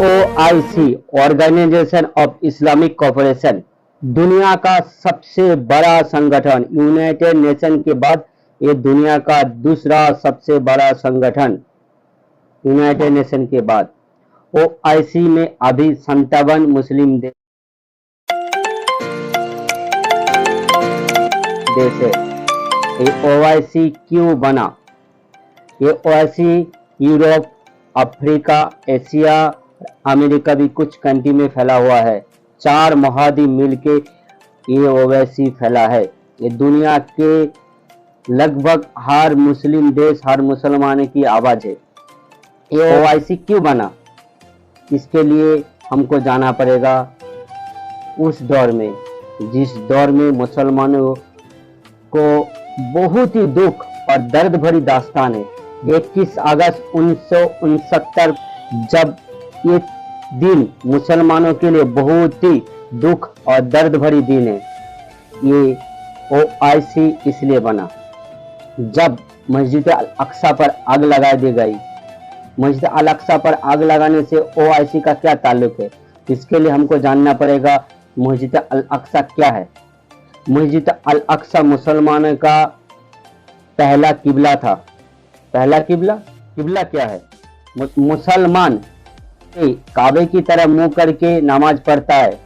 OIC organisation of Islamic cooperation दुनिया का सबसे बड़ा संगठन। यूनाइटेड नेशन के बाद ये दुनिया का दूसरा सबसे बड़ा संगठन। यूनाइटेड नेशन के बाद OIC में अभी 57 मुस्लिम देश है। ये OIC क्यों बना? ये OIC Europe, Africa, Asia, America भी कुछ कंट्री में फैला हुआ है। 4 महाद्वीप मिलके ये OIC फैला है। ये दुनिया के लगभग हर मुस्लिम देश, हर मुसलमान की आवाज है। ये OIC क्यों बना? इसके लिए हमको जाना पड़ेगा उस दौर में, जिस दौर में मुसलमानों को बहुत ही दुख और दर्द भरी दास्तान है। 21 अगस्त 1969 जब ये दिन मुसलमानों के लिए बहुत ही दुख और दर्द भरी दिन है। ये OIC इसलिए बना जब मस्जिद अल-अक्सा पर आग लगा दी गई। मस्जिद अल-अक्सा पर आग लगाने से OIC का क्या ताल्लुक है? इसके लिए हमको जानना पड़ेगा मस्जिद अल-अक्सा क्या है। मस्जिद अल-अक्सा मुसलमानों का पहला किबला था। पहला किबला क्या है? मुसलमान काबे की तरह मुंह करके नमाज पढ़ता है।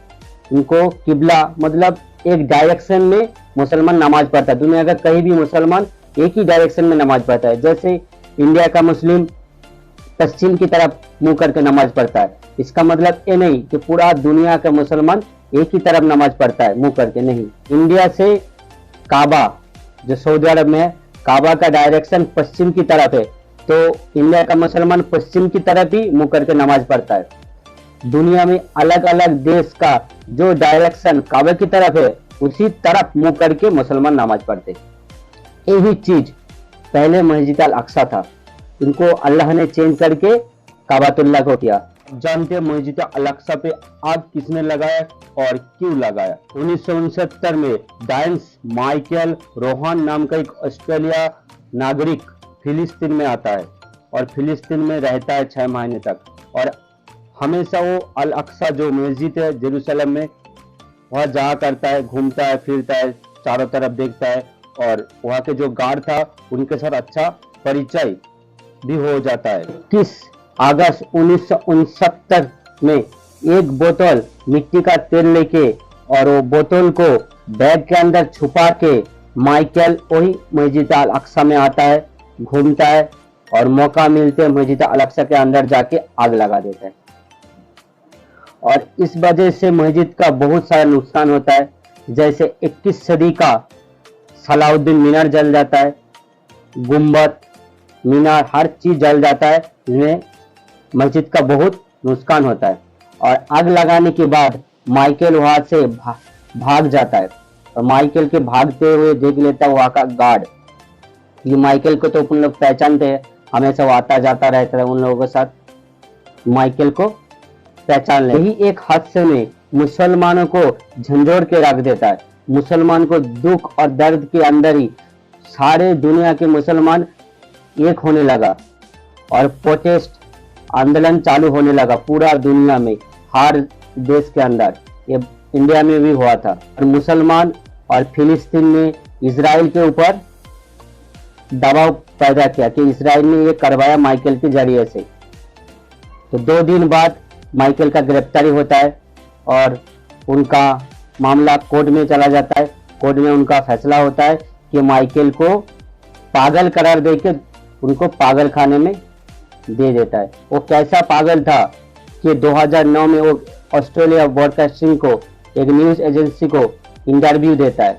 उनको किबला मतलब एक डायरेक्शन में मुसलमान नमाज पढ़ता है। दुनिया का कहीं भी मुसलमान एक ही डायरेक्शन में नमाज पढ़ता है। जैसे इंडिया का मुस्लिम पश्चिम की तरफ मुंह करके नमाज पढ़ता है। इसका मतलब ये नहीं कि पूरा दुनिया का मुसलमान एक ही तरफ नमाज पढ़ता है मुंह करके, नहीं। इंडिया से काबा जो सऊदी अरब में है, काबा का डायरेक्शन पश्चिम की तरफ है, तो इंडिया का मुसलमान पश्चिम की तरफ ही मुंह करके नमाज पढ़ता है। दुनिया में अलग अलग देश का जो डायरेक्शन काबा की तरफ है, उसी तरफ मुंह करके मुसलमान नमाज पढ़ते। यही चीज पहले मस्जिद अल-अक्सा था, इनको अल्लाह ने चेंज करके काबातुल्लाह को किया। जानते हैं मस्जिद अल-अक्सा पे आग किसने लगाया और क्यों लगाया? 1969 में डायंस माइकल रोहान नाम का एक ऑस्ट्रेलिया नागरिक फिलिस्तीन में आता है और फिलिस्तीन में रहता है 6 महीने तक। और हमेशा वो अल-अक्सा जो मस्जिद है जेरूसलम में, वहाँ जाया करता है, घूमता है, फिरता है, चारों तरफ देखता है। और वहाँ के जो गार्ड था उनके साथ अच्छा परिचय भी हो जाता है। 21 अगस्त 1969 में एक बोतल मिट्टी का तेल लेके और वो बोतल को बैग के अंदर छुपा के माइकल वही मस्जिद अल-अक्सा में आता है, घूमता है और मौका मिलते मस्जिद अल-अक्सा के अंदर जाके आग लगा देता है। और इस वजह से मस्जिद का बहुत सारा नुकसान होता है। जैसे 21 सदी का सलाउद्दीन मीनार जल जाता है, गुम्बद मीनार हर चीज जल जाता है, जिसमें मस्जिद का बहुत नुकसान होता है। और आग लगाने के बाद माइकल वहां से भाग जाता है और माइकल के भागते हुए देख लेता है वहां का गार्ड। ये माइकल को तो उन लोग पहचानते हैं, हमेशा वो आता जाता रहता है उन लोगों के साथ। माइकल को पहचान ले, यही एक हादसे में मुसलमानों को झंझोड़ के रख देता है। मुसलमान को दुख और दर्द के अंदर ही सारे दुनिया के मुसलमान एक होने लगा और प्रोटेस्ट आंदोलन चालू होने लगा पूरा दुनिया में, हर देश के अंदर। ये इंडिया में भी हुआ था। और मुसलमान और फिलिस्तीन ने इजराइल के ऊपर दबाव पैदा किया कि इजराइल ने ये करवाया माइकल के जरिए से। तो 2 दिन बाद माइकल का गिरफ्तारी होता है और उनका मामला कोर्ट में चला जाता है। कोर्ट में उनका फैसला होता है कि माइकल को पागल करार देके उनको पागल खाने में दे देता है। वो कैसा पागल था कि 2009 में वो ऑस्ट्रेलिया ब्रॉडकास्टिंग को, एक न्यूज एजेंसी को इंटरव्यू देता है।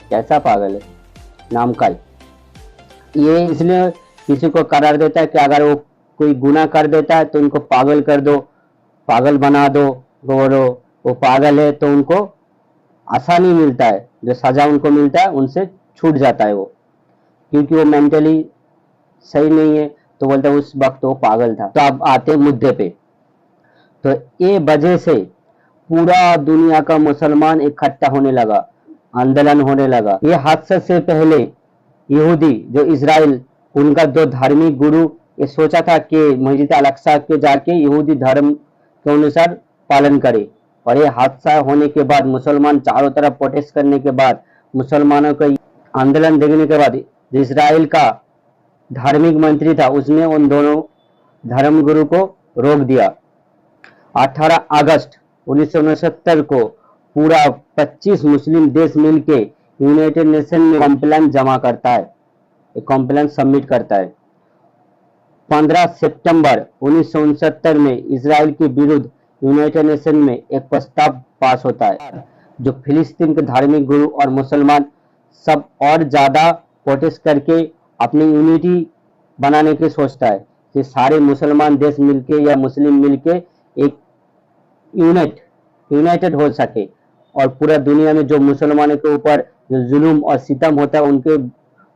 कैसा पागल है नाम का। ये इसलिए किसी को करार देता है कि अगर वो कोई गुनाह कर देता है तो उनको पागल कर दो, पागल बना दो। वो पागल है तो उनको आसानी मिलता है, जो सजा उनको मिलता है उनसे छूट जाता है वो, क्योंकि वो मेंटली सही नहीं है। तो बोलते उस वक्त वो पागल था। तो अब आते मुद्दे पे। तो ये वजह से पूरा दुनिया का मुसलमान इकट्ठा होने लगा, आंदोलन होने लगा। ये हादसे से पहले यहूदी जो इजराइल, उनका 2 धार्मिक गुरु ये सोचा था कि मस्जिद अल अक्सा के जाके यहूदी धर्म के अनुसार पालन करे। और ये हादसा होने के बाद मुसलमान चारों तरफ प्रोटेस्ट करने के बाद, मुसलमानों का आंदोलन देखने के बाद, जो इसराइल का धार्मिक मंत्री था उसने उन दोनों धर्मगुरु को रोक दिया। 18 अगस्त 1969 को पूरा 25 मुस्लिम देश मिलके यूनाइटेड नेशन में कॉम्प्लेन जमा करता है, कॉम्प्लेन सबमिट करता है। 15 सितंबर 1969 में इसराइल के विरुद्ध यूनाइटेड नेशन में एक प्रस्ताव पास होता है, जो फिलिस्तीन के धार्मिक गुरु और मुसलमान सब और ज्यादा प्रोटेस्ट करके अपनी यूनिटी बनाने की सोचता है कि सारे मुसलमान देश मिलके या मुस्लिम मिलके एक यूनाइटेड हो सके और पूरा दुनिया में जो मुसलमानों के ऊपर जो जुल्म और सितम होता है उनके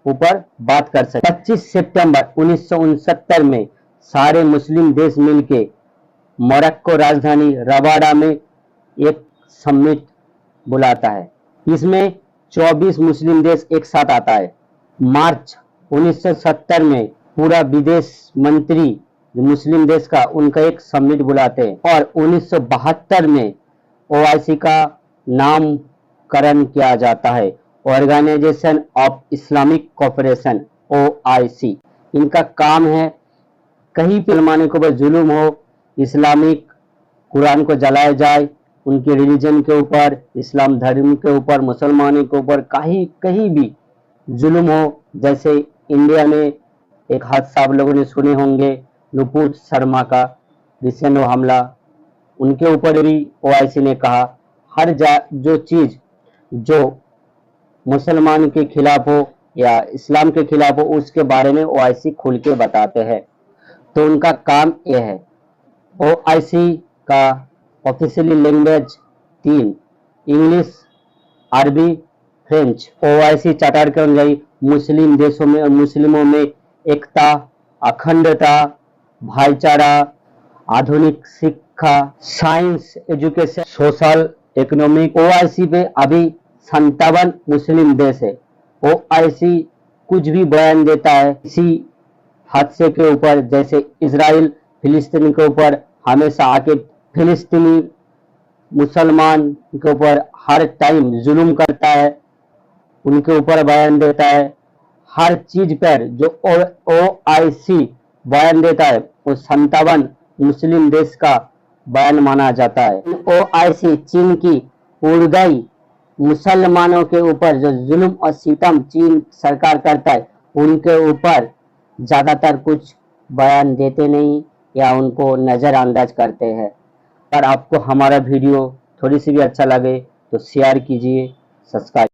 ऊपर बात कर सके। 25 सितंबर 1969 में सारे मुस्लिम देश मिलके मोरक्को राजधानी रबाडा में एक समिट बुलाता है। इसमें 24 मुस्लिम देश एक साथ आता है। मार्च 1970 में पूरा विदेश मंत्री मुस्लिम देश का उनका एक समिट बुलाते हैं और 1972 में ओआईसी का नामकरण किया जाता है, organisation of Islamic cooperation, OIC. इनका काम है कहीं भी मुसलमानों के ऊपर जुल्म हो, इस्लामिक कुरान को जलाया जाए, उनके रिलीजन के ऊपर, इस्लाम धर्म के ऊपर, मुसलमानों के ऊपर कहीं भी जुल्म हो। जैसे इंडिया में एक हादसा आप लोगों ने सुने होंगे, नुपुर शर्मा का रिसेंट हमला, उनके ऊपर भी ओआईसी ने कहा हर जो चीज जो मुसलमान के खिलाफ हो या इस्लाम के खिलाफ हो उसके बारे में ओआईसी खुल के बताते हैं। तो उनका काम यह है। ओआईसी का ऑफिशियली लैंग्वेज 3, इंग्लिश, अरबी, फ्रेंच। ओआईसी चार्टर के अनुसार मुस्लिम देशों में और मुस्लिमों में एकता, अखंडता, भाईचारा, आधुनिक शिक्षा, science, education, social, economic. OIC पे अभी 57 मुस्लिम देश है। ओआईसी कुछ भी बयान देता है इसी हादसे के ऊपर, जैसे इजराइल फिलिस्तीन के ऊपर हमेशा आके फिलिस्तीनी मुसलमान के ऊपर हर टाइम जुल्म करता है, उनके ऊपर बयान देता है। हर चीज पर जो ओआईसी बयान देता है वो 57 मुस्लिम देश का बयान माना जाता है। ओआईसी चीन की उड़दाई मुसलमानों के ऊपर जो जुल्म और सितम चीन सरकार करता है उनके ऊपर ज्यादातर कुछ बयान देते नहीं या उनको नजरअंदाज करते हैं। अगर आपको हमारा वीडियो थोड़ी सी भी अच्छा लगे तो शेयर कीजिए, सब्सक्राइब